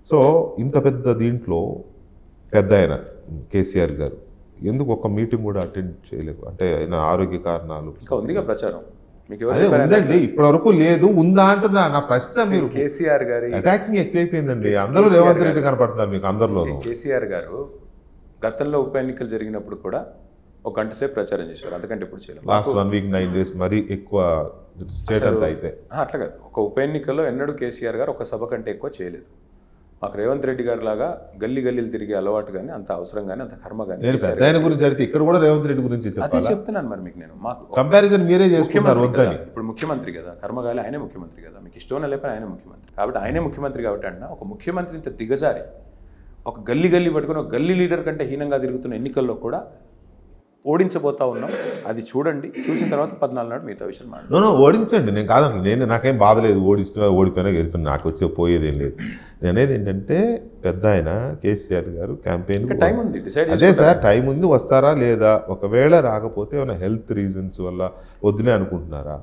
So ఇంత పెద్ద దీంట్లో పెద్ద ఆయన కేసీఆర్ గారు ఎందుకు ఒక మీటింగ్ కూడా అటెండ్ చేయలేదు? అంటే ఆయన ఆరోగ్య కారణాలు ఇంకా ఉందిగా ప్రచారం మీకు అదే ఉందండి, ఇప్పటి వరకు లేదు. ఉందా అంటున్నా నా ప్రశ్న. మీరు కేసీఆర్ గారి అటాకింగ్ ఎక్కువైపోయిందండి. అందరూ రేవంత్ రెడ్డి కనపడుతున్నారు మీకు అందరిలో. కేసీఆర్ గారు గతంలో ఉప ఎన్నికలు జరిగినప్పుడు కూడా ఒక గంట సేపు ప్రచారం చేశారు, అంతకంటే ఇప్పుడు చేయలేదు. లాస్ట్ 1 వీక్ 9 డేస్ మరీ ఎక్కువ స్టేట్ అంతా అయితే అట్లా కాదు. ఒక ఉప ఎన్నికల్లో ఎన్నడూ కేసీఆర్ గారు ఒక సభ కంటే ఎక్కువ చేయలేదు. మాకు రేవంత్ రెడ్డి గారి లాగా గల్లీ గల్లీలు తిరిగే అలవాటు కానీ అంత అవసరం కానీ అంత కర్మ కానీ నేను పెద్ద ఆయన గురించి అడిగితే ఇక్కడ కూడా రేవంత్ రెడ్డి గురించి అదే చెప్తున్నాను. మరి మీకు నేను మాకు కంపారిజన్ మీరే చేసుకుంటారు వద్దని. ఇప్పుడు ముఖ్యమంత్రి కదా, కర్మగాలి ఆయనే ముఖ్యమంత్రి కదా, మీకు ఇష్టం లేకపోతే ఆయనే ముఖ్యమంత్రి కాబట్టి ఆయనే ముఖ్యమంత్రి కాబట్టి అంటున్నా, ఒక ముఖ్యమంత్రి ఇంత దిగజారి ఒక గల్లీ గల్లీ పట్టుకుని ఒక గల్లీ లీడర్ కంటే హీనంగా తిరుగుతున్న ఎన్నికల్లో కూడా ఓడించబోతా ఉన్నాం. అది చూడండి, చూసిన తర్వాత 14 నాడు మిగతా విషయం మాట్లాడు. ఓడించండి, నేను కాదండి. నేను నాకేం బాధ లేదు, ఓడిపోయినా గెలిపిన నాకు వచ్చే పోయేదేం లేదు. నేను అనేది ఏంటంటే పెద్ద ఆయన కేసీఆర్ గారు క్యాంపెయిన్ టైం ఉంది, డిసైడ్ అదే సార్ టైం ఉంది, వస్తారా లేదా? ఒకవేళ రాకపోతే ఏమైనా హెల్త్ రీజన్స్ వల్ల వద్దులే అనుకుంటున్నారా?